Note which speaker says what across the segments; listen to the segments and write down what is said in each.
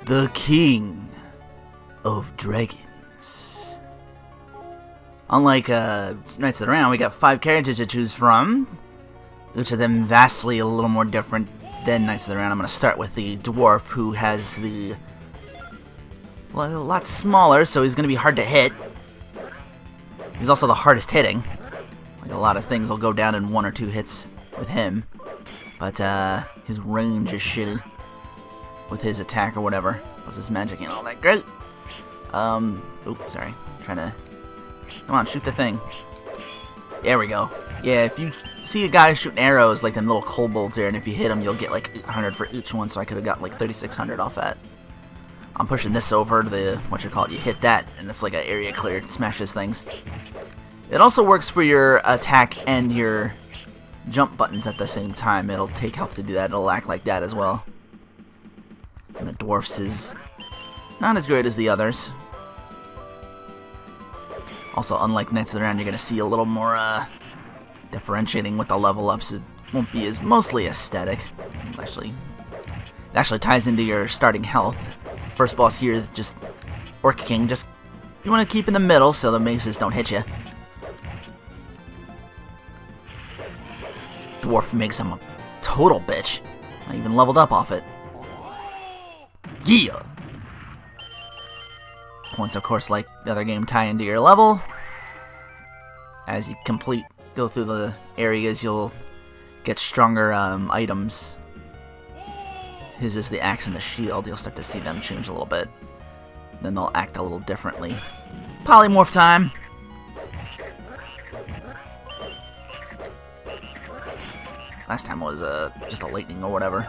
Speaker 1: the King of Dragons. Unlike Knights of the Round, we got 5 characters to choose from, each of them vastly a little more different than Knights of the Round. I'm going to start with the Dwarf, who has the... well, a lot smaller, so he's going to be hard to hit. He's also the hardest hitting. Like, a lot of things will go down in 1 or 2 hits with him. But his range is shitty with his attack or whatever. Plus his magic ain't all that great. Oops, sorry. Trying to... come on, shoot the thing. There we go. Yeah, if you see a guy shooting arrows like them little kobolds there, and if you hit him, you'll get like 800 for each one, so I could have got like 3,600 off that. I'm pushing this over the, you hit that, and it's like an area clear. It smashes things. It also works for your attack and your jump buttons at the same time. It'll take health to do that. It'll act like that as well. And the Dwarfs is not as great as the others. Also, unlike Knights of the Round, you're going to see a little more differentiating with the level ups. It won't be as mostly aesthetic. It actually ties into your starting health. First boss here, just Orc King, just you want to keep in the middle so the maces don't hit you. Dwarf makes him a total bitch. I even leveled up off it. Yeah! Points, of course, like the other game, tie into your level. As you go through the areas, you'll get stronger items. His is the axe and the shield. You'll start to see them change a little bit. Then they'll act a little differently. Polymorph time! Last time was just a lightning or whatever.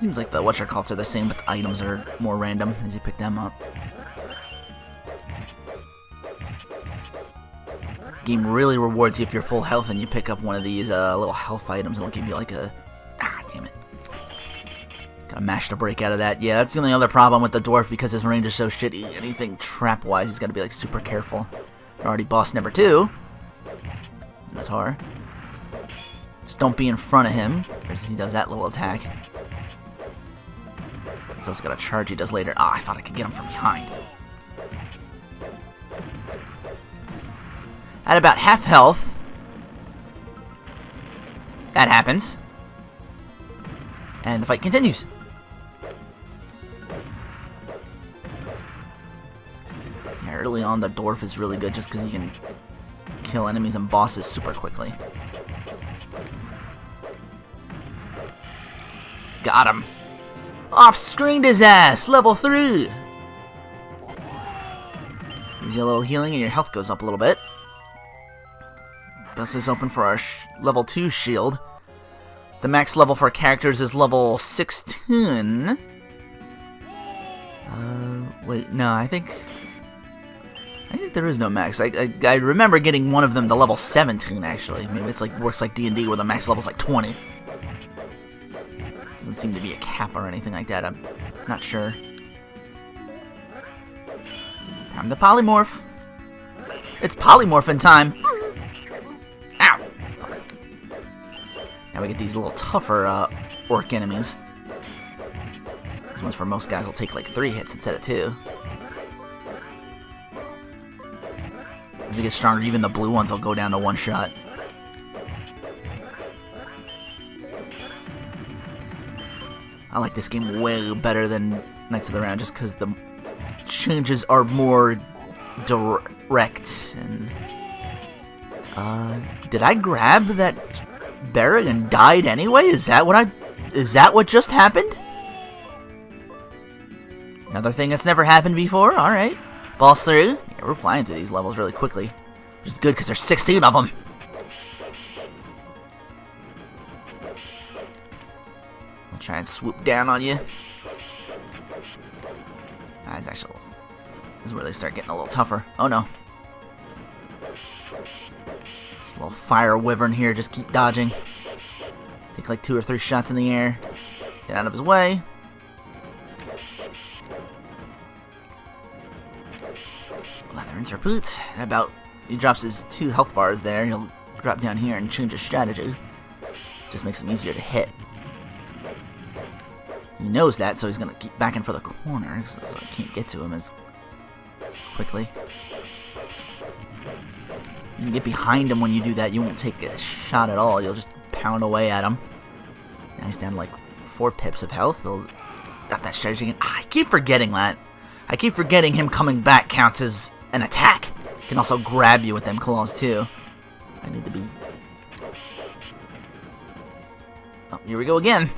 Speaker 1: Seems like the whatchamacallits are the same, but the items are more random as you pick them up. Game really rewards you if you're full health and you pick up one of these little health items, and it'll give you like a... ah, damn it. Gotta mash the break out of that. Yeah, that's the only other problem with the Dwarf, because his range is so shitty. Anything trap-wise, he's gotta be like super careful. Already boss number 2. That's hard. Just don't be in front of him, because he does that little attack. He's also got a charge he does later. Ah, I thought I could get him from behind. At about half health. That happens. And the fight continues. Yeah, early on the Dwarf is really good just because you can kill enemies and bosses super quickly. Got him. Off-screened his ass! Level 3! Gives you a little healing and your health goes up a little bit. This is open for our level 2 shield. The max level for characters is level 16. Wait, no, I think there is no max. I remember getting one of them to level 17, actually. Maybe it's like works like D&D where the max level's like 20. Doesn't seem to be a cap or anything like that. I'm not sure. Time to polymorph. It's polymorphin time. Ow! Now we get these little tougher orc enemies. These ones for most guys will take like 3 hits instead of 2. As it gets stronger, even the blue ones will go down to 1 shot. I like this game way better than Knights of the Round just because the changes are more direct. And did I grab that barrel and died anyway? Is that what just happened? Another thing that's never happened before. All right, balls through. Yeah, we're flying through these levels really quickly, which is good because there's 16 of them. Try and swoop down on you. This is where they start getting a little tougher. Oh no. This little fire wyvern here, just keep dodging. Take like 2 or 3 shots in the air. Get out of his way. Leather insert boots. He drops his 2 health bars there. He'll drop down here and change his strategy. Just makes him easier to hit. He knows that, so he's gonna keep backing for the corner, so I can't get to him as quickly. You can get behind him when you do that. You won't take a shot at all. You'll just pound away at him. Now he's down to like 4 pips of health. He'll got that strategy again. I keep forgetting that. I keep forgetting him coming back counts as an attack. He can also grab you with them claws too. I need to be... Oh, here we go again.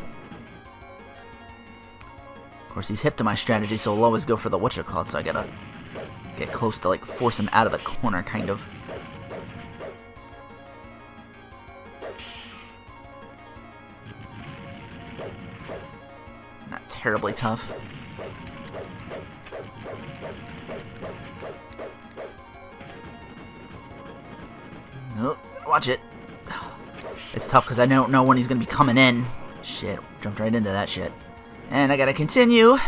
Speaker 1: Of course, he's hip to my strategy, so he'll always go for the whatchamacallit, so I gotta get close to like force him out of the corner, kind of. Not terribly tough. Oh, watch it. It's tough because I don't know when he's going to be coming in. Shit, jumped right into that shit. And I gotta continue.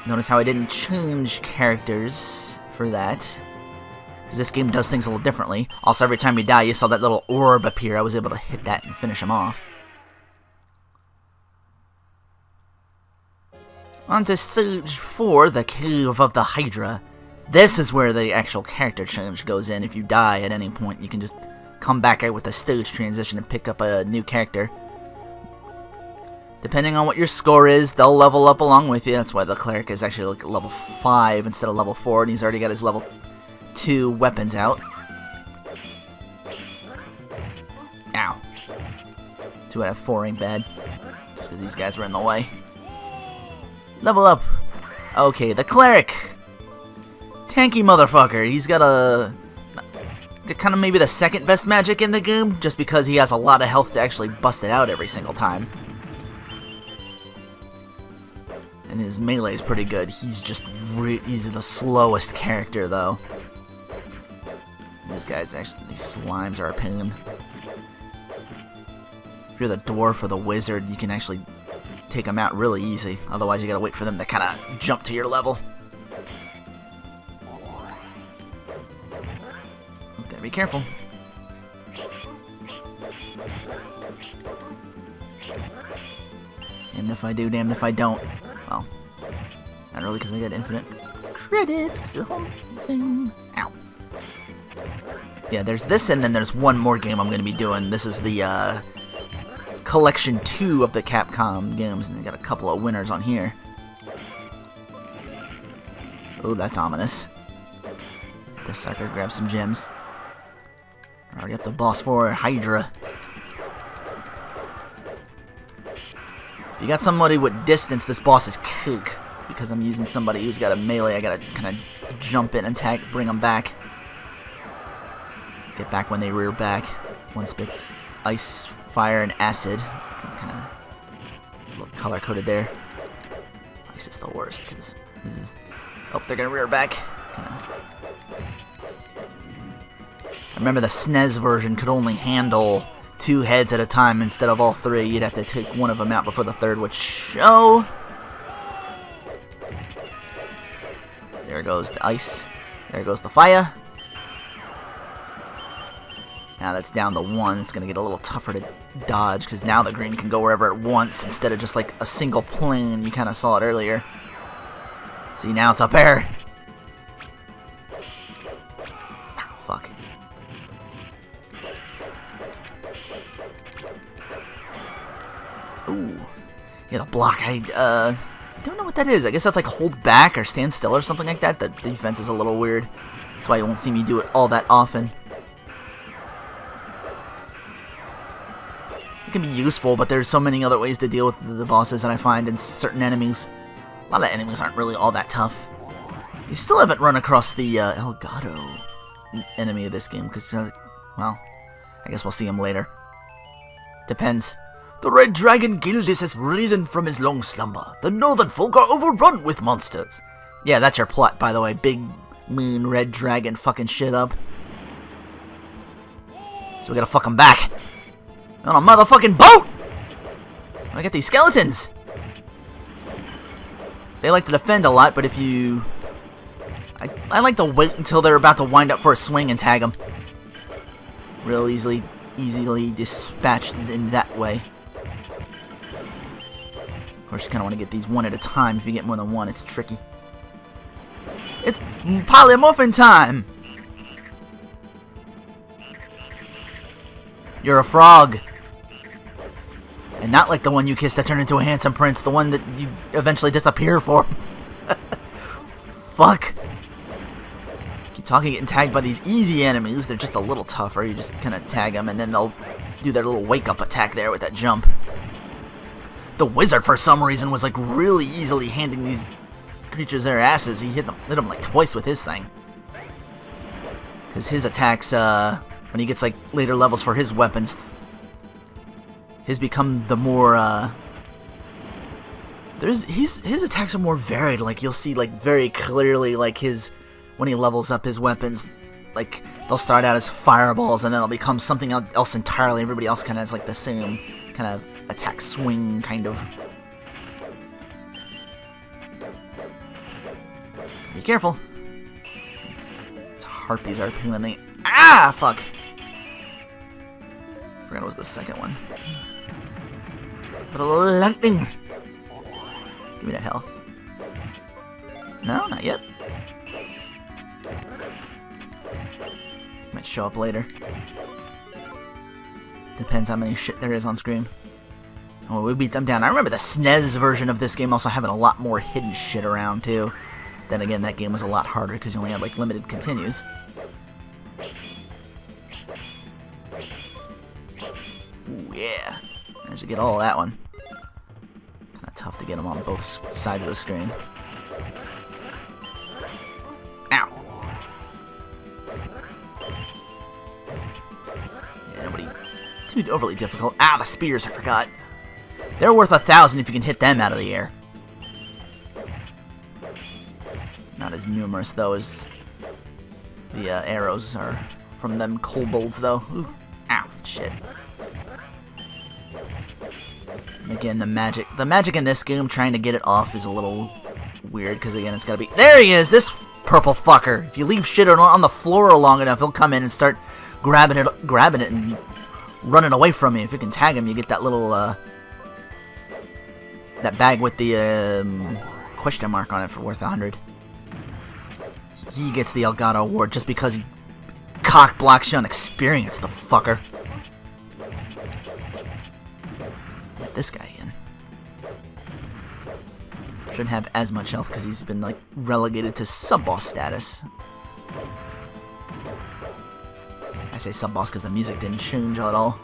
Speaker 1: Notice how I didn't change characters for that. Because this game does things a little differently. Also, every time you die, you saw that little orb appear. I was able to hit that and finish him off. On to stage 4, the Cave of the Hydra. This is where the actual character change goes in. If you die at any point, you can just come back out with a stage transition and pick up a new character. Depending on what your score is, they'll level up along with you. That's why the cleric is actually like level 5 instead of level 4, and he's already got his level 2 weapons out. Ow. 2 out of 4 ain't bad. Just because these guys were in the way. Level up. Okay, the cleric. Tanky motherfucker. He's got a... kind of maybe the second best magic in the game, just because he has a lot of health to actually bust it out every single time. And his melee is pretty good. He's just he's the slowest character though. These guys actually, these slimes are a pain. If you're the dwarf or the wizard, you can actually take them out really easy. Otherwise, you gotta wait for them to kind of jump to your level. Gotta be careful. And if I do, damned if I don't. Well, not really, because I got infinite credits, because the whole thing... Ow. Yeah, there's this, and then there's one more game I'm going to be doing. This is the, Collection 2 of the Capcom games, and they got a couple of winners on here. Oh, that's ominous. This sucker grab some gems. Already up to boss 4, Hydra. If you got somebody with distance, this boss is kook. Because I'm using somebody who's got a melee, I gotta kind of jump in and tag, bring them back. Get back when they rear back. One spits ice, fire, and acid. Kind of look color coded there. Ice is the worst because oh, they're gonna rear back. I remember the SNES version could only handle 2 heads at a time instead of all 3. You'd have to take one of them out before the third would show. There goes the ice. There goes the fire. Now that's down to 1. It's going to get a little tougher to dodge because now the green can go wherever it wants instead of just like a single plane. You kind of saw it earlier. See, now it's up air. Fuck. Ooh. Yeah, the block. I don't know what that is. I guess that's like hold back or stand still or something like that. The defense is a little weird. That's why you won't see me do it all that often. It can be useful, but there's so many other ways to deal with the bosses that I find in certain enemies. A lot of enemies aren't really all that tough. You still haven't run across the Elgato enemy of this game, because, well, I guess we'll see him later. Depends. The red dragon Gildiss has risen from his long slumber. The northern folk are overrun with monsters. Yeah, that's your plot, by the way. Big, mean red dragon fucking shit up. So we gotta fuck him back. On a motherfucking boat! I get these skeletons. They like to defend a lot, but if you... I like to wait until they're about to wind up for a swing and tag them. Real easily dispatched in that way. Of course, you kind of want to get these one at a time. If you get more than one, it's tricky. It's polymorphin time! You're a frog. And not like the one you kissed that turned into a handsome prince. The one that you eventually disappear for. Fuck. Keep talking, getting tagged by these easy enemies. They're just a little tougher. You just kind of tag them and then they'll do their little wake-up attack there with that jump. The wizard, for some reason, was like really easily handing these creatures their asses. He hit them like twice with his thing. Because his attacks, when he gets like later levels for his weapons, his become the more, his attacks are more varied. Like you'll see like very clearly like when he levels up his weapons, like they'll start out as fireballs and then they'll become something else entirely. Everybody else kind of has like the same kind of attack swing, kind of. Be careful. It's harpies are pinging the... Ah! Fuck! Forgot it was the second one. But a little lightning. Give me that health. No, not yet. Might show up later. Depends how many shit there is on screen. Oh, we beat them down. I remember the SNES version of this game also having a lot more hidden shit around, too. Then again, that game was a lot harder because you only had, like, limited continues. Ooh, yeah. Managed to get all of that one. Kinda tough to get them on both sides of the screen. Ow! Yeah, nobody... Too overly difficult. Ah, the spears, I forgot. They're worth 1,000 if you can hit them out of the air. Not as numerous, though, as the arrows are from them kobolds, though. Ooh. Ow, shit. And again, the magic in this game, trying to get it off is a little weird, because again, it's gotta be... There he is! This purple fucker! If you leave shit on the floor long enough, he'll come in and start grabbing it and running away from you. If you can tag him, you get that little, that bag with the, question mark on it for worth 100. He gets the Elgato Award just because he cock blocks you on experience, the fucker. Get this guy in. Shouldn't have as much health because he's been, like, relegated to sub-boss status. I say sub-boss because the music didn't change at all.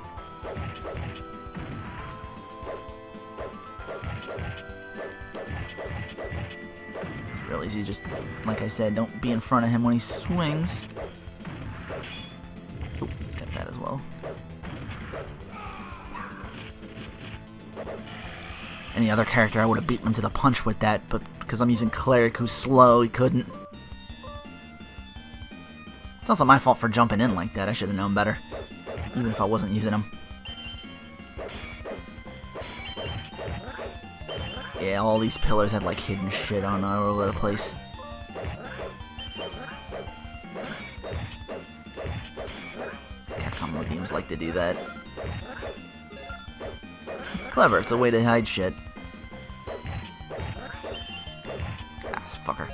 Speaker 1: It's real easy, just, like I said, don't be in front of him when he swings. Oh, he's got that as well. Any other character, I would have beaten him to the punch with that, but because I'm using Cleric who's slow, he couldn't. It's also my fault for jumping in like that. I should have known better, even if I wasn't using him. Yeah, all these pillars had like hidden shit on all over the place. Capcom games like to do that. It's clever. It's a way to hide shit. Ah, this fucker.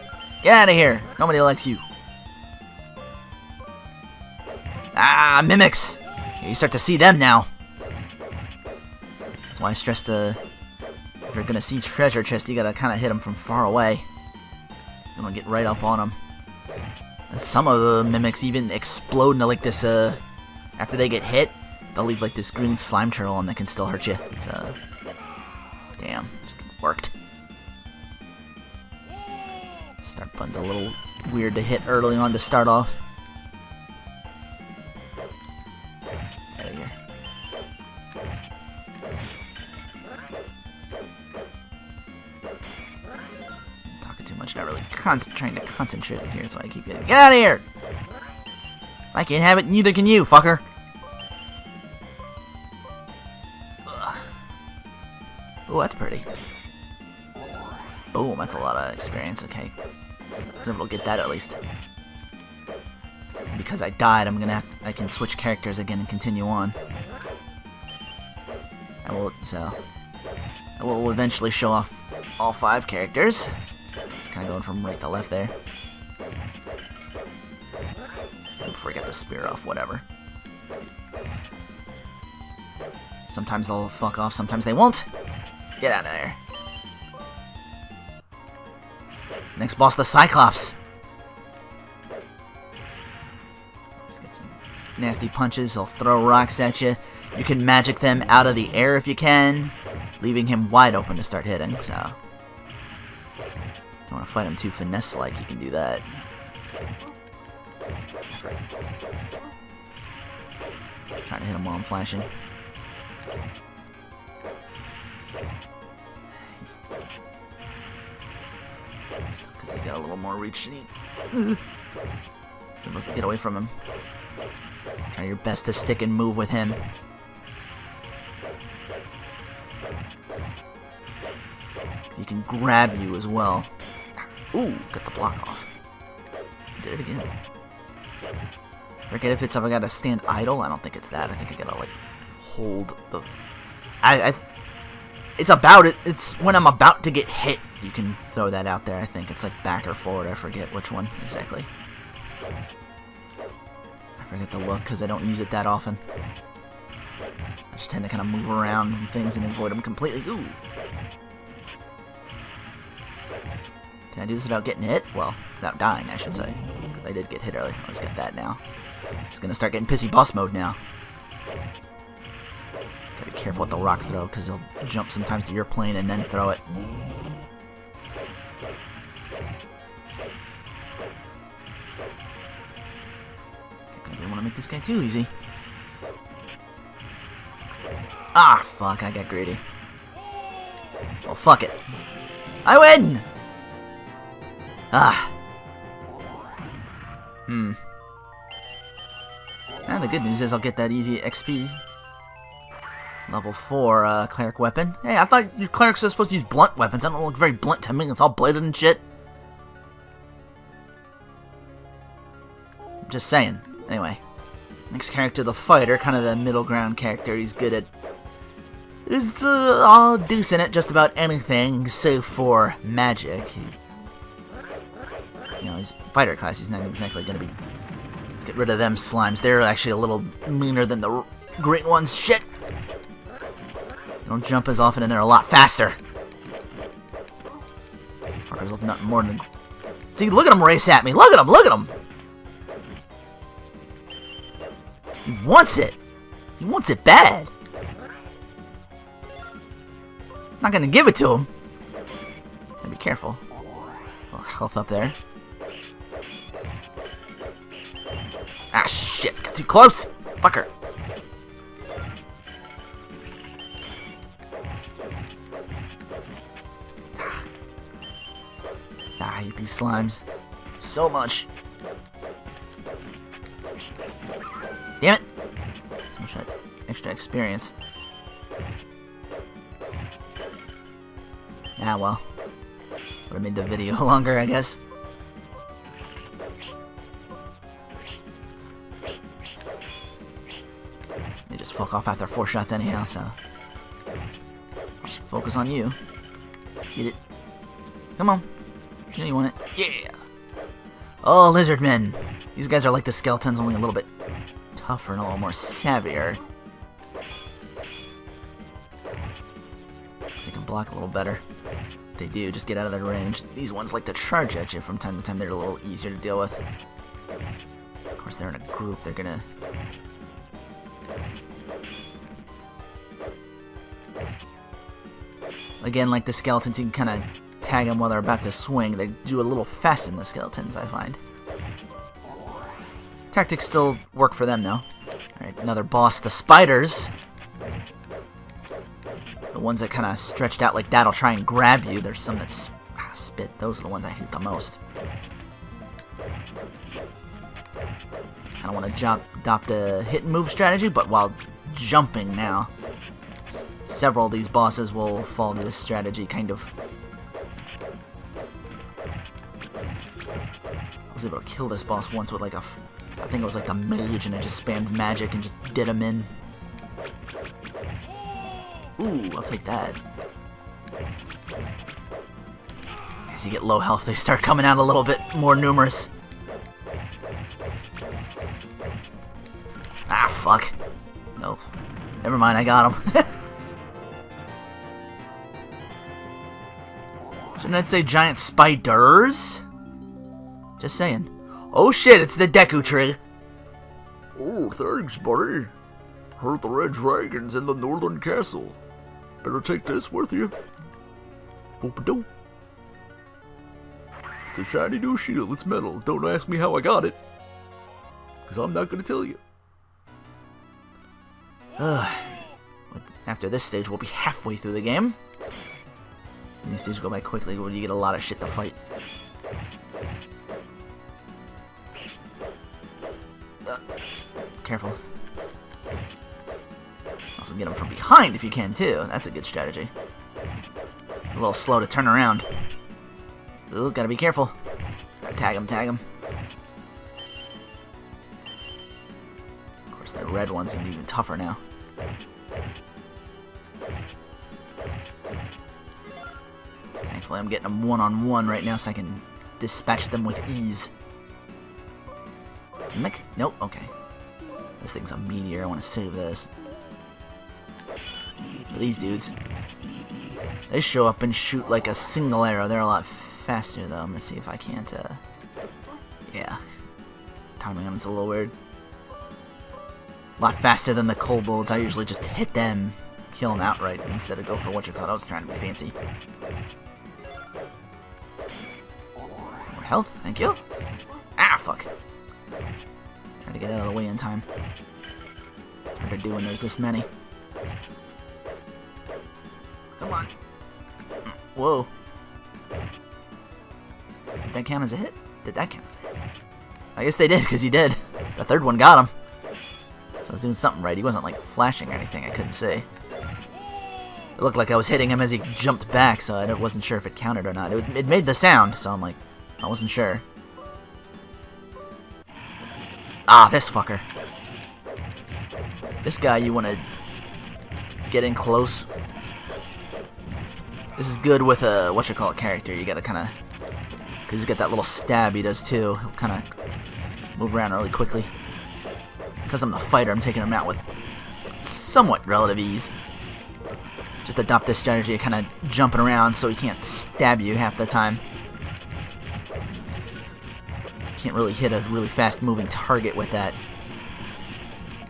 Speaker 1: Get out of here! Nobody likes you. Ah, mimics! You start to see them now. That's why I stressed if you're gonna see treasure chest, you gotta kind of hit them from far away. You wanna get right up on them. And some of the mimics even explode into like this, after they get hit, they'll leave like this green slime turtle and that can still hurt you. So, damn, it worked. Start button's a little weird to hit early on to start off. There you go. Talking too much, not really trying to concentrate here, so I keep getting... Get out of here! If I can't have it, neither can you, fucker! Oh, that's pretty. Boom, that's a lot of experience, okay. I'm able to get that at least. Because I died, I can switch characters again and continue on. I will, so... I will eventually show off all 5 characters. Kind of going from right to left there. Before I get the spear off, whatever. Sometimes they'll fuck off, sometimes they won't. Get out of there. Next boss, the Cyclops. Let's get some nasty punches. He'll throw rocks at you. You can magic them out of the air if you can, leaving him wide open to start hitting, so... If you want to fight him too finesse-like, you can do that. Trying to hit him while I'm flashing. He's tough because he got a little more reach than he... Supposed to get away from him. Try your best to stick and move with him. He can grab you as well. Ooh, got the block off. Did it again. Forget if it's if I gotta stand idle. I don't think it's that. I think I gotta like hold the. It's about it. It's when I'm about to get hit. You can throw that out there. I think it's like back or forward. I forget which one exactly. I forget to look because I don't use it that often. I just tend to kind of move around things and avoid them completely. Ooh. Can I do this without getting hit? Well, without dying, I should say. Because I did get hit earlier. Let's get that now. It's gonna start getting pissy boss mode now. Gotta be careful with the rock throw, because he'll jump sometimes to your plane and then throw it. I don't want to make this guy too easy. Ah, fuck, I got greedy. Well, fuck it. I win! Ah. And the good news is I'll get that easy XP. Level 4 cleric weapon. Hey, I thought your clerics are supposed to use blunt weapons. That don't look very blunt to me. It's all bladed and shit. Just saying. Anyway. Next character, the fighter. Kind of the middle ground character. He's good at... He's all decent at just about anything, save for magic. You know, his fighter class, he's not exactly going to be... Let's get rid of them slimes. They're actually a little meaner than the green ones. Shit! They don't jump as often and they're a lot faster. Fuckers look nothing more than... See, look at him race at me. Look at him, look at him! He wants it. He wants it bad. I'm not going to give it to him. Gotta be careful. A little health up there. Ah, shit. Got too close. Fucker. I hate these slimes so much. Damn it. So much extra experience. Ah, well. Would have made the video longer, I guess. They just fuck off after 4 shots anyhow, so... I'll just focus on you. Get it. Come on. You know you want it. Yeah! Oh, lizard men! These guys are like the skeletons, only a little bit tougher and a little more savvier. They can block a little better. They do, just get out of their range. These ones like to charge at you from time to time. They're a little easier to deal with. Of course, they're in a group. They're gonna... Again, like the skeletons, you can kind of tag them while they're about to swing. They do a little fast in the skeletons, I find. Tactics still work for them, though. Alright, another boss. The spiders. The ones that kind of stretched out like that will try and grab you. There's some that spit. Those are the ones I hate the most. I don't want to adopt a hit and move strategy, but while jumping now, several of these bosses will fall to this strategy, kind of. I was able to kill this boss once with like a... I think it was like a mage, and I just spammed magic and just did him in. Ooh, I'll take that. As you get low health, they start coming out a little bit more numerous. Ah, fuck. Nope. Never mind, I got him. Shouldn't I say giant spiders? Just saying. Oh shit, it's the Deku tree.
Speaker 2: Oh, thanks, buddy. Heard the red dragon's in the northern castle. Better take this with you. Boop-a-doo. It's a shiny new shield. It's metal. Don't ask me how I got it, because I'm not going to tell you.
Speaker 1: After this stage, we'll be halfway through the game. And these stages go by quickly when you get a lot of shit to fight. Careful. Also get them from behind if you can too. That's a good strategy. A little slow to turn around. Ooh, gotta be careful. Tag him, tag him. Of course, the red one's gonna be even tougher now. Thankfully, I'm getting them one-on-one right now so I can dispatch them with ease. Mick? Nope, okay. This thing's a meteor, I want to save this. These dudes. They show up and shoot like a single arrow. They're a lot faster though. I'm gonna see if I can't, yeah. Timing on it's a little weird. A lot faster than the kobolds. I usually just hit them, kill them outright instead of go for what you call it. I was trying to be fancy. Some more health, thank you. Ah, fuck. Try to get out of the way in time. It's hard to do when there's this many. Come on. Whoa. Did that count as a hit? Did that count as a hit? I guess they did, because he did. The third one got him. So I was doing something right. He wasn't, like, flashing or anything. I couldn't see. It looked like I was hitting him as he jumped back, so I wasn't sure if it counted or not. It made the sound, so I'm like, I wasn't sure. Ah, this fucker. This guy, you want to get in close. This is good with a, character. You gotta kind of, because he's got that little stab he does too. He'll kind of move around really quickly. Because I'm the fighter, I'm taking him out with somewhat relative ease. Just adopt this strategy of kind of jumping around so he can't stab you half the time. Can't really hit a really fast moving target with that.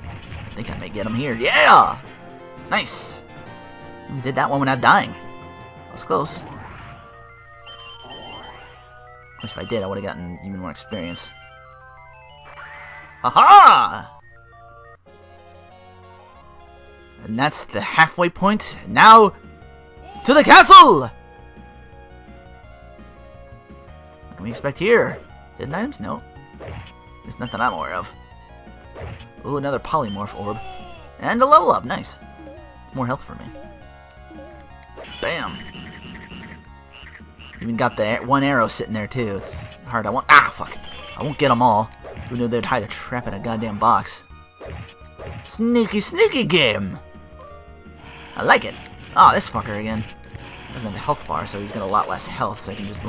Speaker 1: I think I may get him here. Yeah! Nice! Did that one without dying. That was close. If I did, I would have gotten even more experience. Aha! And that's the halfway point. Now, to the castle! What can we expect here? Hidden items? No. There's nothing I'm aware of. Ooh, another polymorph orb. And a level up. Nice. More health for me. Bam. Even got the one arrow sitting there too. It's hard. Ah, fuck. I won't get them all. Who knew they'd hide a trap in a goddamn box? Sneaky, sneaky game. I like it. Ah, this fucker again. Doesn't have a health bar, so he's got a lot less health, so I can just,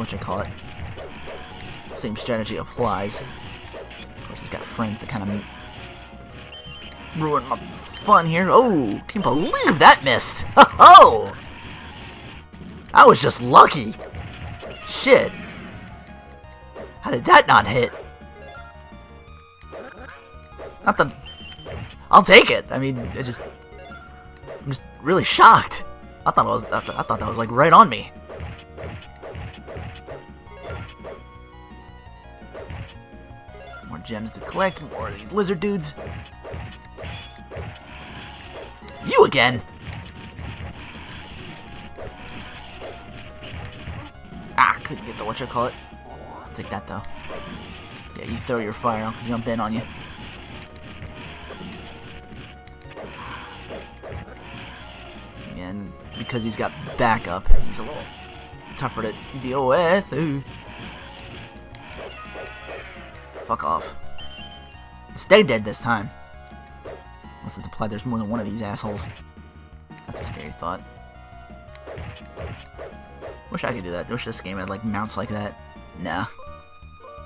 Speaker 1: same strategy applies. Of course, he's got friends that kind of ruin my fun here. Oh, can't believe that missed. Oh, I was just lucky. Shit. How did that not hit? Not the. I'll take it. I mean, I'm just really shocked. I thought that was like right on me. More gems to collect. More of these lizard dudes. You again. Ah, couldn't get the whatchamacallit. I'll take that though. Yeah, you throw your fire, I'll jump in on you. And because he's got backup, he's a little tougher to deal with. Ooh. Fuck off. Stay dead this time. Unless it's implied there's more than one of these assholes. That's a scary thought. Wish I could do that. Wish this game had like mounts like that. Nah.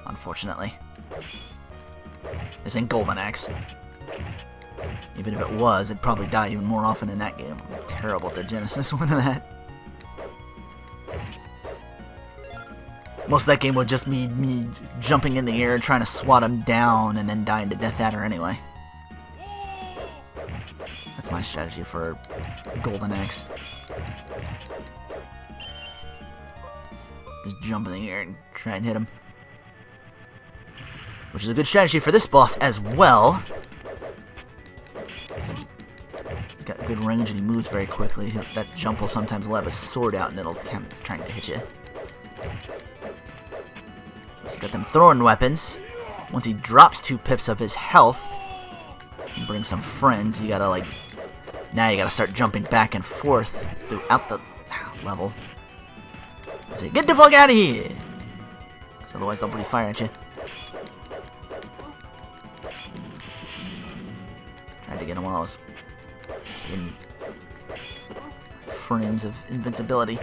Speaker 1: Unfortunately. This ain't Golden Axe. Even if it was, it'd probably die even more often in that game. I'm terrible at the Genesis one of that. Most of that game would just be me jumping in the air and trying to swat him down and then dying to death at her anyway. That's my strategy for Golden Axe. Just jump in the air and try and hit him. Which is a good strategy for this boss as well. He's got good range and he moves very quickly. That jump will sometimes let his sword out and it'll count as trying to hit you. He's got them throwing weapons. Once he drops 2 pips of his health and brings some friends, you gotta like... Now you gotta start jumping back and forth throughout the level. Say, get the fuck out of here! Because otherwise they'll breathe fire at you. Tried to get him while I was in frames of invincibility.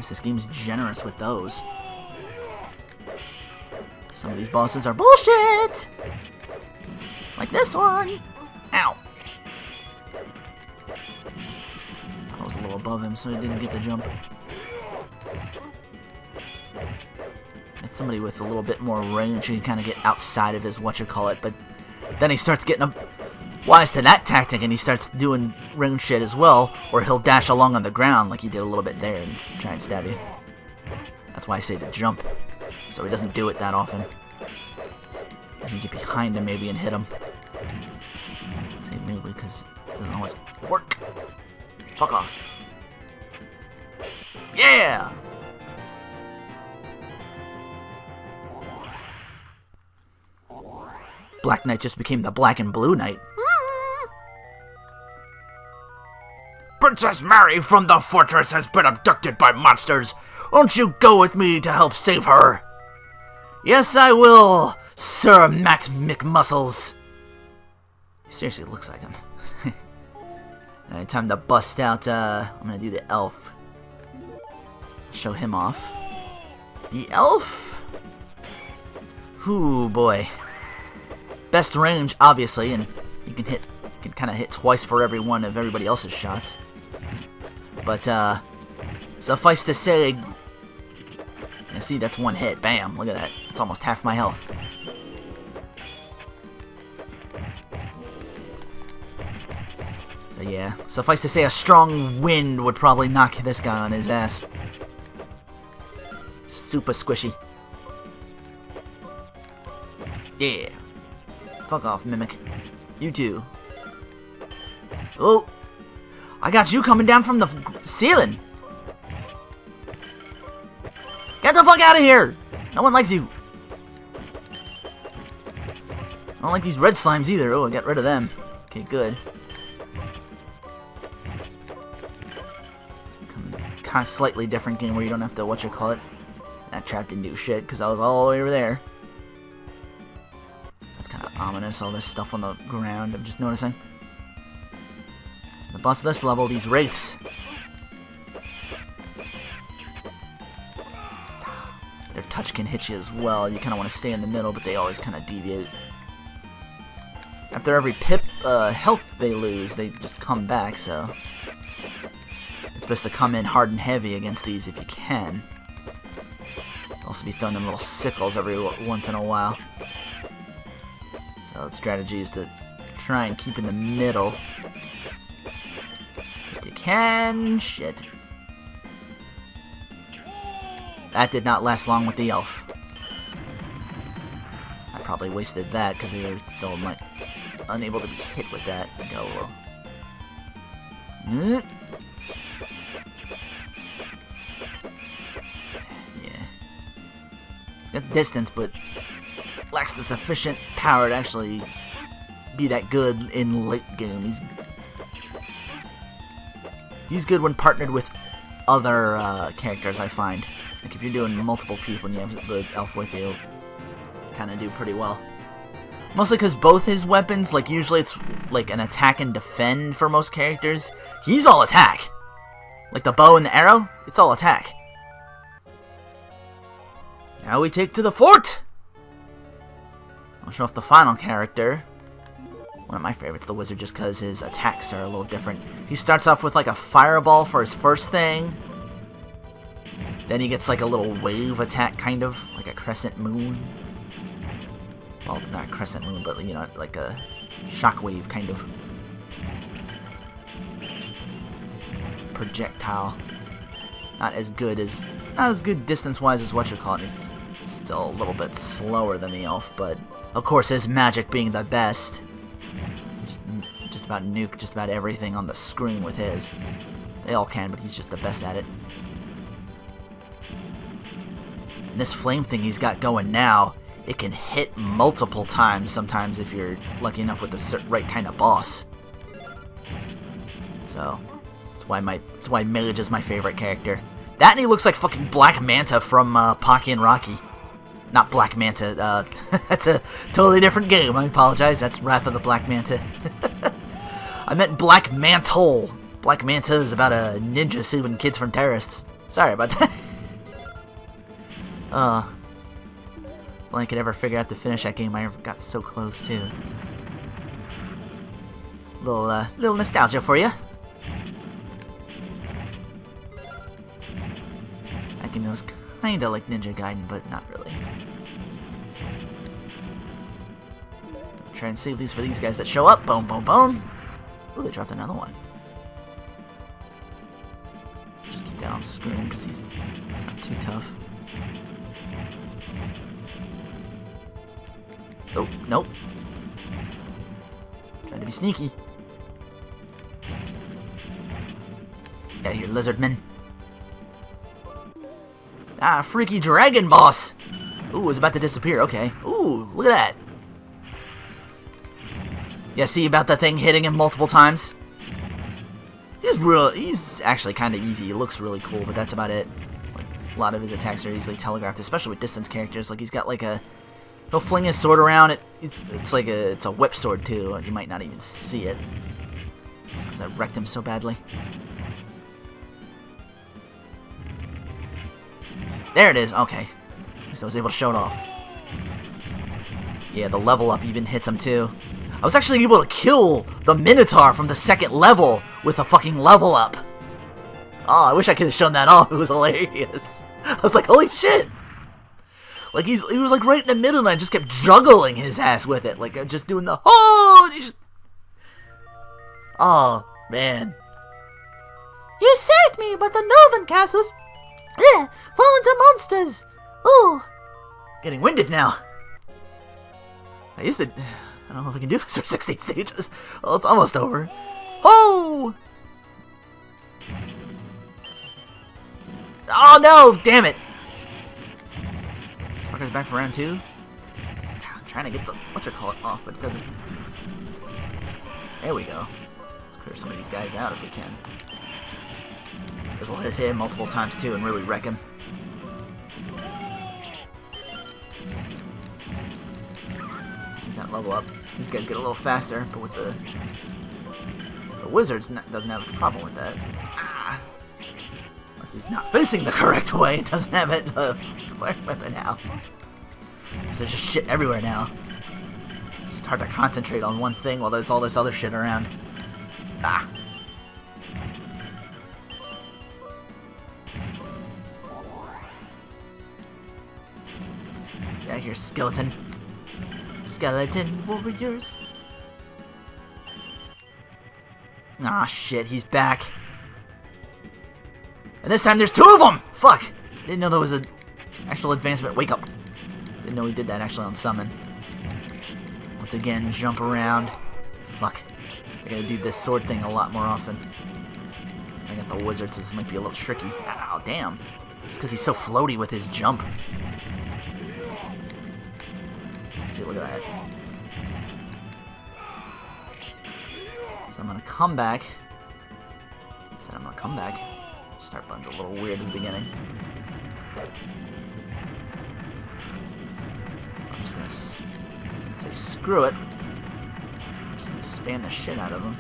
Speaker 1: This game's generous with those. Some of these bosses are bullshit! Like this one! Ow! I was a little above him, so he didn't get the jump. It's somebody with a little bit more range, you can kind of get outside of his whatchamacallit, but then he starts getting wise to that tactic and he starts doing range shit as well, or he'll dash along on the ground like he did a little bit there and try and stab you. That's why I say to jump, so he doesn't do it that often. You can get behind him maybe and hit him. I say maybe because it doesn't always work. Fuck off. Yeah! Black Knight just became the Black and Blue Knight. Princess Mary from the fortress has been abducted by monsters. Won't you go with me to help save her? Yes, I will, Sir Matt McMuscles. He seriously looks like him. Alright, time to bust out, I'm gonna do the elf. Show him off. The elf? Ooh, boy. Best range, obviously, and you can kind of hit twice for every one of everybody else's shots. But, suffice to say, you see, that's one hit. Bam, look at that. It's almost half my health. So yeah, suffice to say, a strong wind would probably knock this guy on his ass. Super squishy. Yeah. Fuck off, Mimic. You too. Oh! I got you coming down from the ceiling! Get the fuck out of here! No one likes you! I don't like these red slimes either. Oh, I got rid of them. Okay, good. Kind of slightly different game where you don't have to whatchamacallit. That trap didn't do shit because I was all the way over there. That's kind of ominous, all this stuff on the ground, I'm just noticing. The boss of this level, these wraiths. Their touch can hit you as well. You kind of want to stay in the middle, but they always kind of deviate. After every pip health they lose, they just come back, so it's best to come in hard and heavy against these if you can. Also be throwing them little sickles every once in a while. So the strategy is to try and keep in the middle. Best you can. Shit. That did not last long with the elf. I probably wasted that because we were still unable to be hit with that. Go low. Got distance, but lacks the sufficient power to actually be that good in late game. He's good when partnered with other characters, I find. Like if you're doing multiple people and you have the elf with you, kind of do pretty well. Mostly because both his weapons, like usually it's like an attack and defend for most characters. He's all attack. Like the bow and the arrow, it's all attack. Now we take to the fort! I'll show off the final character. One of my favorites, the wizard, just because his attacks are a little different. He starts off with like a fireball for his first thing. Then he gets like a little wave attack, kind of, like a crescent moon. Well, not a crescent moon, but you know, like a shockwave, kind of. Projectile. Not as good distance-wise as what you call it. He's still a little bit slower than the elf, but of course his magic being the best. Just about nuke just about everything on the screen with his. They all can, but he's just the best at it. And this flame thing he's got going now, it can hit multiple times sometimes if you're lucky enough with the right kind of boss. So that's why Mage is my favorite character. That and he looks like fucking Black Manta from Pocky and Rocky. Not Black Manta, that's a totally different game, I apologize, that's Wrath of the Black Manta. I meant Black Mantle. Black Manta is about a ninja saving kids from terrorists. Sorry about that. If I could ever figure out to finish that game, I got so close too. Little nostalgia for you. That game was kinda like Ninja Gaiden, but not really. Try and save these for these guys that show up. Boom, boom, boom. Ooh, they dropped another one. Just keep that on screen because he's not too tough. Oh, nope. Trying to be sneaky. Get out of here, lizardman. Ah, freaky dragon boss! Ooh, it was about to disappear, okay. Ooh, look at that. Yeah, see about the thing hitting him multiple times? He's actually kind of easy. He looks really cool, but that's about it. Like, a lot of his attacks are easily telegraphed, especially with distance characters. Like, he's got like a... He'll fling his sword around. It's like it's a whip sword, too. You might not even see it. Because I wrecked him so badly. There it is. Okay. At least I was able to show it off. Yeah, the level up even hits him, too. I was actually able to kill the Minotaur from the second level with a fucking level up. Oh, I wish I could have shown that off. It was hilarious. I was like, holy shit. Like, he was like right in the middle and I just kept juggling his ass with it. Like, just doing the, oh, man. You saved me, but the northern castles, fall into monsters. Ooh. Getting winded now. I don't know if I can do this for 16 stages. Well, it's almost over. Oh! Oh no! Damn it! Fucker's back for round 2. I'm trying to get the whatchamacallit off, but it doesn't. There we go. Let's clear some of these guys out if we can. This will hit him multiple times too and really wreck him. That level up. These guys get a little faster, but with the wizards doesn't have a problem with that. Ah. Unless he's not facing the correct way, it doesn't have it weapon now. So there's just shit everywhere now. It's hard to concentrate on one thing while there's all this other shit around. Ah. Get out of here, skeleton. Skeleton warriors. Ah, shit, he's back. And this time there's 2 of them! Fuck! Didn't know there was an actual advancement. Wake up. Didn't know he did that actually on summon. Once again, jump around. Fuck. I gotta do this sword thing a lot more often. I got the wizard, so this might be a little tricky. Ow, damn. It's because he's so floaty with his jump. See, look at that. So I'm gonna come back. Said I'm gonna come back. Start button's a little weird in the beginning. So I'm just gonna say screw it. I'm just gonna spam the shit out of them.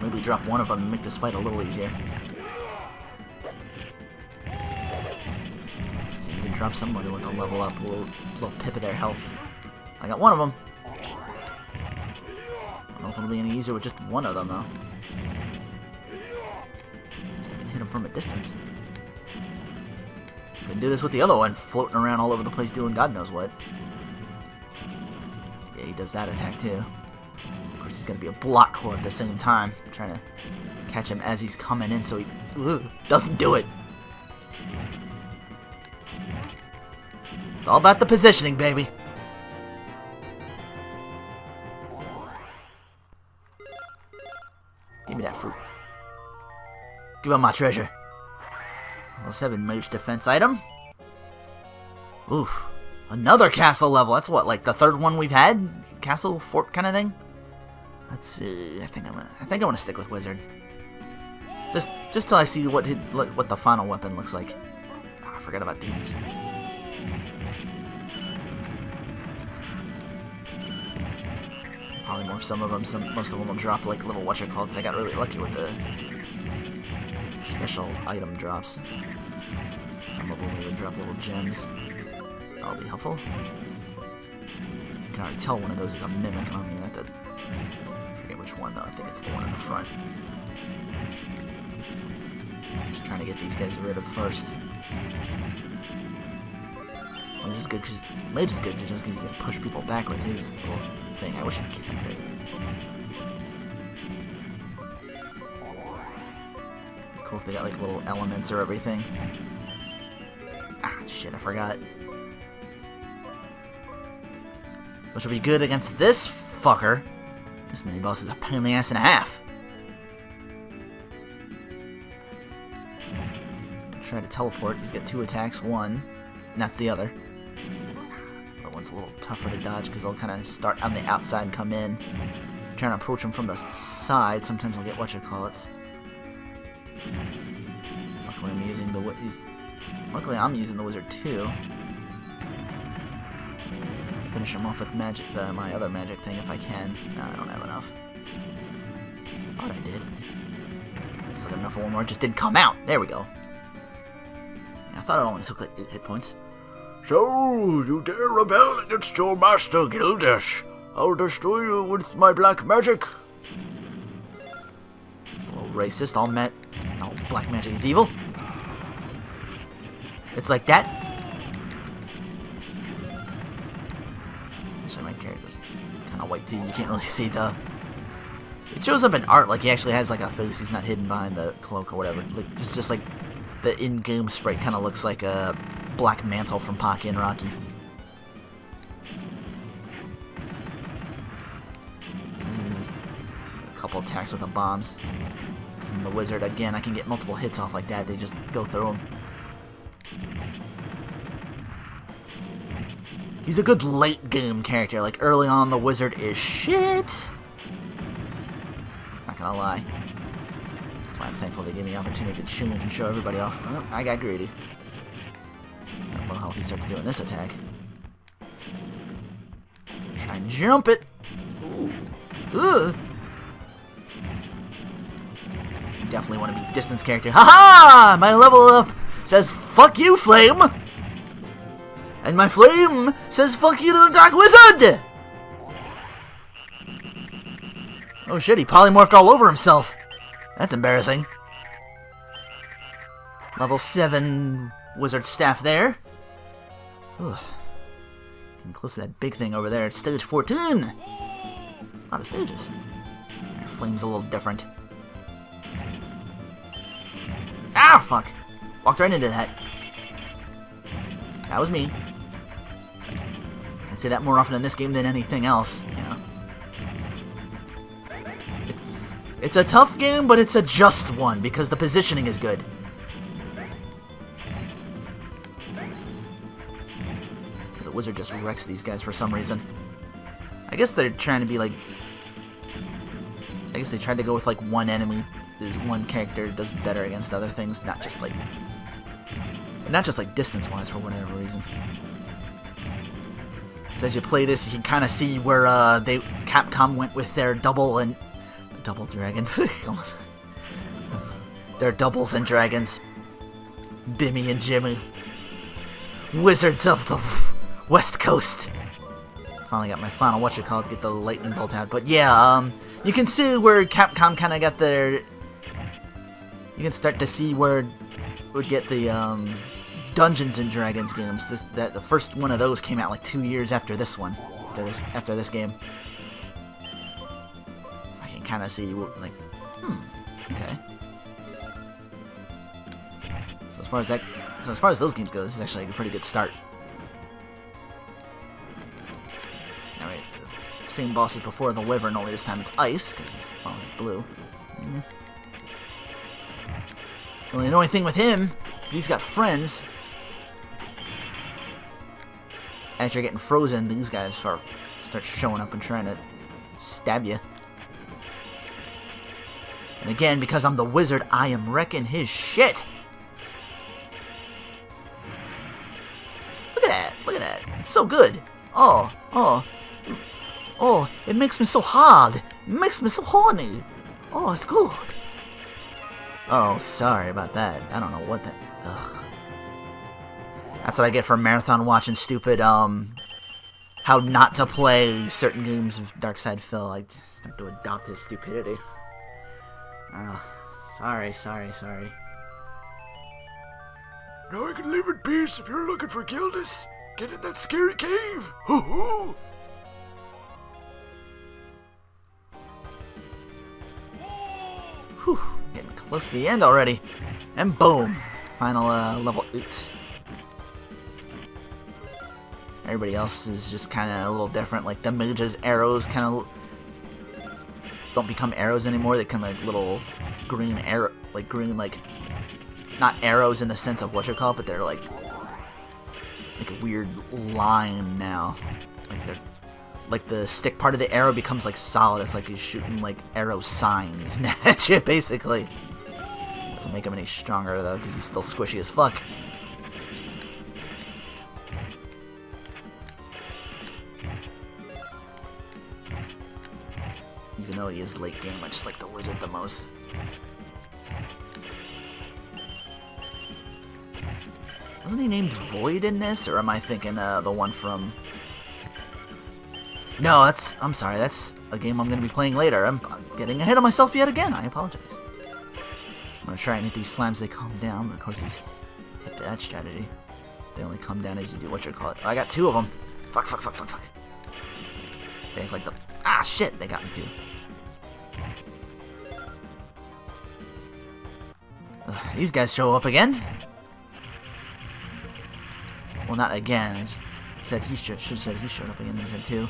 Speaker 1: Maybe drop one of them and make this fight a little easier. drop somebody with a level up, a little tip of their health. I got one of them. I don't know if it'll be any easier with just one of them, though. At least I can hit him from a distance. I can do this with the other one, floating around all over the place doing God knows what. Yeah, he does that attack, too. Of course, he's going to be a block core at the same time. I'm trying to catch him as he's coming in so he doesn't do it. It's all about the positioning, baby. Give me that fruit. Give up my treasure. Level 7 mage defense item. Oof. Another castle level. That's what, like the third one we've had? Castle fort kind of thing? Let's see. I think I want to stick with wizard. Just till I see what the final weapon looks like. Oh, I forgot about these. Polymorph some of them. Most of them will drop like little whatchamacallits. I got really lucky with the special item drops. Some of them will drop little gems. That'll be helpful. You can already tell one of those is a mimic. I mean, I forget which one though. I think it's the one in the front. Just trying to get these guys rid of first. Mage is good because just because he can push people back with his little thing. I wish I could keep him big. Cool if they got like little elements or everything. Ah, shit, I forgot. Which will be good against this fucker. This mini boss is a pain in the ass and a half. Try to teleport. He's got 2 attacks, one, and that's the other. That one's a little tougher to dodge because they'll kind of start on the outside and come in. Trying to approach him from the side. Sometimes I'll get whatchamacallits. Luckily I'm using the wizard too. Finish him off with magic, my other magic thing if I can. No, I don't have enough. Thought I did. It's like enough for one more. It just didn't come out. There we go. I thought it only took like 8 hit points.
Speaker 2: So, you dare rebel against your master, Gildiss. I'll destroy you with my black magic.
Speaker 1: It's a little racist. All black magic is evil. It's like that. Actually, my character's kind of white too. You can't really see the... It shows up in art like he actually has like a face. He's not hidden behind the cloak or whatever. Like, it's just like the in-game sprite kind of looks like a Black Mantle from Pocky and Rocky. A couple attacks with the bombs. And the wizard, again, I can get multiple hits off like that. They just go through him. He's a good late game character. Like early on, the wizard is shit. Not gonna lie. That's why I'm thankful they gave me the opportunity to chill and show everybody off. Well, I got greedy. Well, he starts doing this attack. Try and jump it. Ooh. Ugh. You definitely want to be distance character. Haha! My level up says fuck you, Flame! And my Flame says fuck you to the Dark Wizard! Oh shit, he polymorphed all over himself. That's embarrassing. Level 7 wizard staff there. Ugh. Getting close to that big thing over there. It's stage 14! A lot of stages. Our Flame's a little different. Ah, fuck! Walked right into that. That was me. I'd say that more often in this game than anything else. Yeah. It's a tough game, but it's a just one because the positioning is good. The wizard just wrecks these guys for some reason. I guess they're trying to be like... I guess they tried to go with like one enemy. One character does better against other things, not just like distance-wise for whatever reason. So as you play this, you can kind of see where Capcom went with their double dragon. Their doubles and dragons, Bimmy and Jimmy. Wizards of the West Coast. Finally got my final whatchamacallit to get the lightning bolt out. But yeah, you can see where Capcom kind of got their... You can start to see where we get the Dungeons and Dragons games. The first one of those came out like 2 years after this one. After this game. So I can kind of see, like, okay. So as far as those games go, this is actually a pretty good start. Alright, same boss as before, the Wyvern, only this time it's ice, because it's blue. Only the only thing with him is he's got friends. After you're getting frozen, these guys start showing up and trying to stab you. And again, because I'm the wizard, I am wrecking his shit. Look at that! Look at that! It's so good! Oh, it makes me so hard! It makes me so horny! Oh, it's good! Oh, sorry about that. I don't know what that... Ugh. That's what I get for marathon watching stupid, how not to play certain games of Darkside Phil. I just have to adopt his stupidity. Oh, sorry.
Speaker 2: Now I can live in peace if you're looking for Gildiss. Get in that scary cave! Hoo-hoo!
Speaker 1: Whew, getting close to the end already. And boom! Final level 8. Everybody else is just kind of a little different. Like the mage's arrows kind of don't become arrows anymore. They become like little green arrow, like green, like not arrows in the sense of what you call it, but they're like a weird line now. Like they're like the stick part of the arrow becomes like solid. It's like you're shooting like arrow signs at you, basically. Doesn't make him any stronger though, because he's still squishy as fuck. Even though he is late game, I just like the wizard the most. Wasn't he named Void in this, or am I thinking the one from... No, I'm sorry, that's a game I'm going to be playing later. I'm getting ahead of myself yet again, I apologize. I'm going to try and hit these slimes, they calm down, but of course he's hit that strategy. They only come down as you do what you call it. Oh, I got 2 of them. Fuck. They act like the... Ah, shit, they got me too. These guys show up again. Well, not again. I just said he should have said he showed up again. Instead too.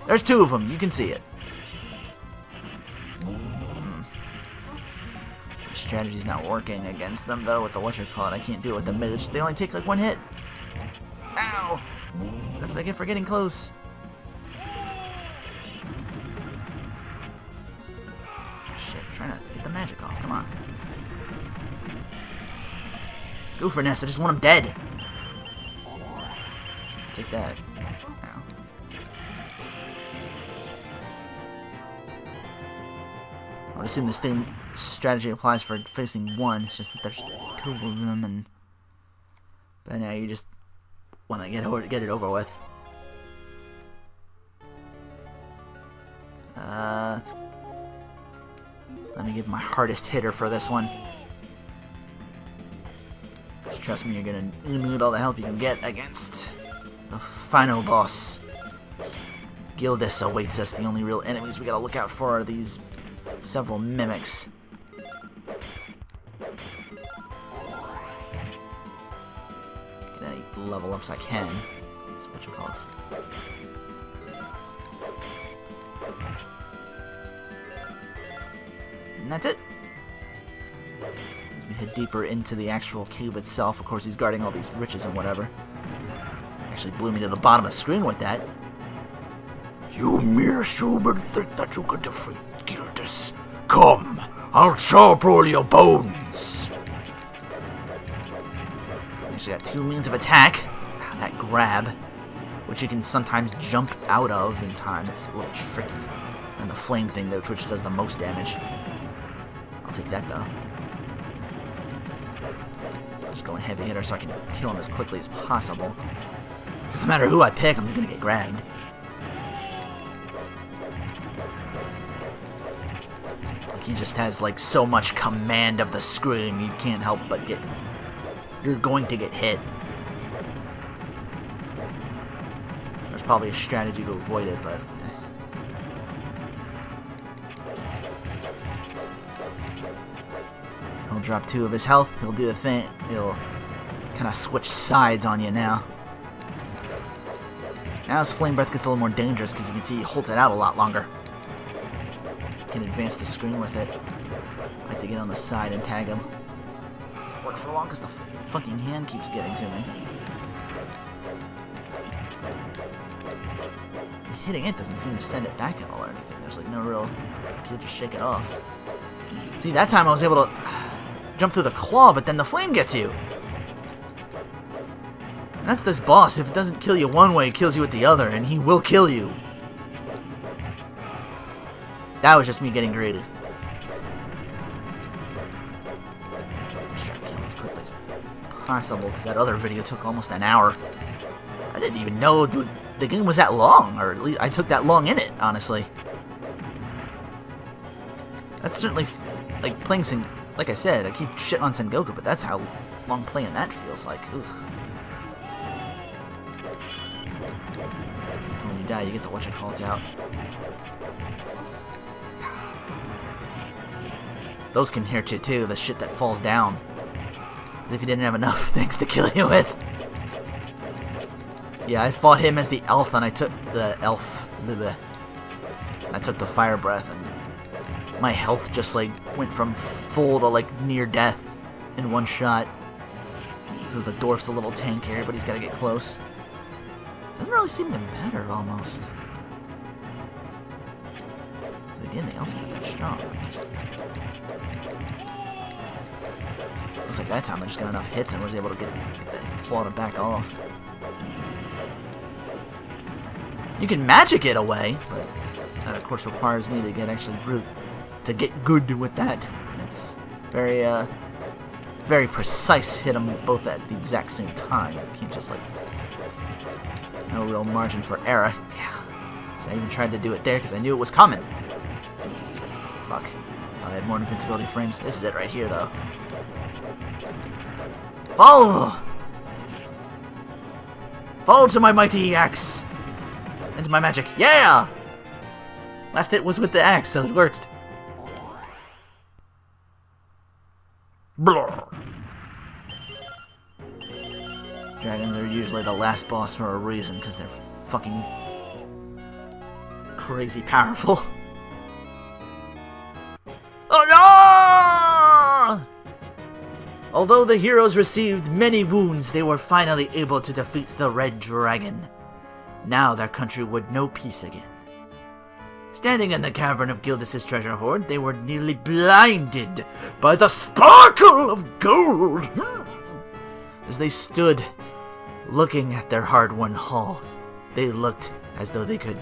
Speaker 1: There's 2 of them. You can see it. The strategy's not working against them though. With the whatchamacallit, I can't do it with the mage. They only take like 1 hit. Ow! That's what I get for getting close. Shit, I'm trying to get the magic off. Come on. Gooferness, I just want him dead. Take that. Ow. I would assume the same strategy applies for facing one. It's just that there's 2 of them, and but now you just want to get it over with. Let me give my hardest hitter for this one. Just trust me, you're gonna need all the help you can get against the final boss. Gildiss awaits us. The only real enemies we gotta look out for are these several mimics. Get any level ups I can. That's what you call it. And that's it. We head deeper into the actual cube itself. Of course, he's guarding all these riches and whatever. Actually blew me to the bottom of the screen with that.
Speaker 2: You mere human think that you can defeat Gildiss. Come, I'll chop all your bones.
Speaker 1: Actually got 2 means of attack. That grab, which you can sometimes jump out of in time. It's a little tricky. And the flame thing, though, which does the most damage. I'll take that, though. Just go going heavy hitter so I can kill him as quickly as possible. Because no matter who I pick, I'm gonna get grabbed. Like, he just has like so much command of the screen, you can't help but get... You're going to get hit. There's probably a strategy to avoid it, but... He'll drop 2 of his health, he'll do the thing, he'll kind of switch sides on you now. Now his Flame Breath gets a little more dangerous because you can see he holds it out a lot longer. Can advance the screen with it. I like to get on the side and tag him. Doesn't work for long because the fucking hand keeps getting to me. Hitting it doesn't seem to send it back at all or anything. There's like no real... You just shake it off. See, that time I was able to jump through the claw, but then the flame gets you. And that's this boss. If it doesn't kill you one way, it kills you with the other, and he will kill you. That was just me getting greedy. Just trying to kill him as quickly as possible, because that other video took almost an hour. I didn't even know the game was that long, or at least I took that long in it, honestly. That's certainly, like, playing like I said, I keep shitting on Sengoku, but that's how long playing that feels like. Ugh. When you die, you get the whatchamacallits out. Those can hurt you too, the shit that falls down. As if you didn't have enough things to kill you with. Yeah, I fought him as the elf, and I took the elf. I took the fire breath, and my health just like went from full to like near death in one shot. So the dwarf's a little tankier, but he's got to get close. Doesn't really seem to matter almost. Again, the elf's not that strong. Looks like that time I just got enough hits and was able to get that claw to back off. You can magic it away, but that of course requires me to get actually to get good with that. And it's very very precise. Hit them both at the exact same time. You can't just like no real margin for error. Yeah. So I even tried to do it there because I knew it was coming. Fuck. I had more invincibility frames. This is it right here, though. Follow! Follow to my mighty axe! Into my magic. Yeah! Last hit was with the axe, so it worked. Blah. Dragons are usually the last boss for a reason, because they're fucking crazy powerful. Oh no! Although the heroes received many wounds, they were finally able to defeat the Red Dragon. Now their country would know peace again. Standing in the cavern of Gildiss' treasure hoard, they were nearly blinded by the sparkle of gold. As they stood looking at their hard-won haul, they looked as though they could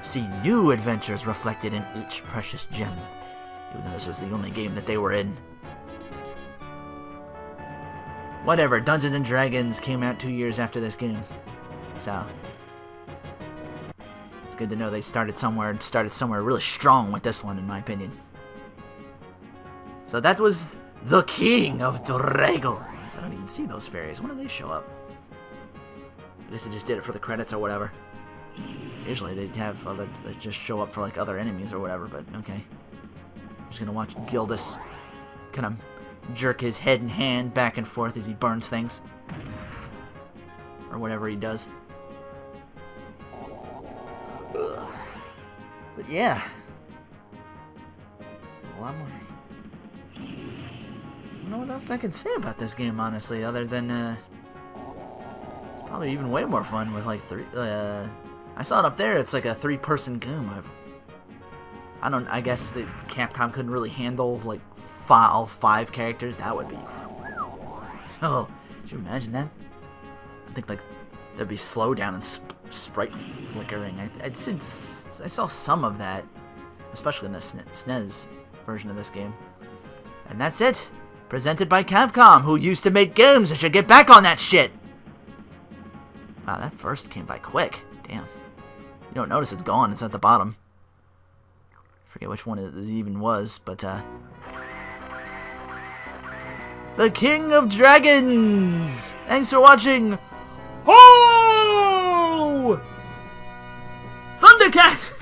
Speaker 1: see new adventures reflected in each precious gem, even though this was the only game that they were in. Whatever, Dungeons and Dragons came out 2 years after this game, so it's good to know they started somewhere really strong with this one, in my opinion. So that was the King of Dragons. I don't even see those fairies. When do they show up? I guess they just did it for the credits or whatever. Usually they'd have they just show up for like other enemies or whatever, but okay. I'm just gonna watch Gildiss kind of jerk his head and hand back and forth as he burns things. Or whatever he does. But yeah. A lot more. I don't know what else I can say about this game, honestly, other than it's probably even way more fun with like I saw it up there, it's like a 3-person game. I guess the Capcom couldn't really handle like all 5 characters. That would be... Oh, could you imagine that? I think like there'd be slowdown and sprite flickering. I saw some of that, especially in the SNES version of this game. And that's it. Presented by Capcom, who used to make games that should get back on that shit. Wow, that first came by quick. Damn. You don't notice it's gone. It's at the bottom. Forget which one it even was, but, The King of Dragons! Thanks for watching! Ho! Thundercat!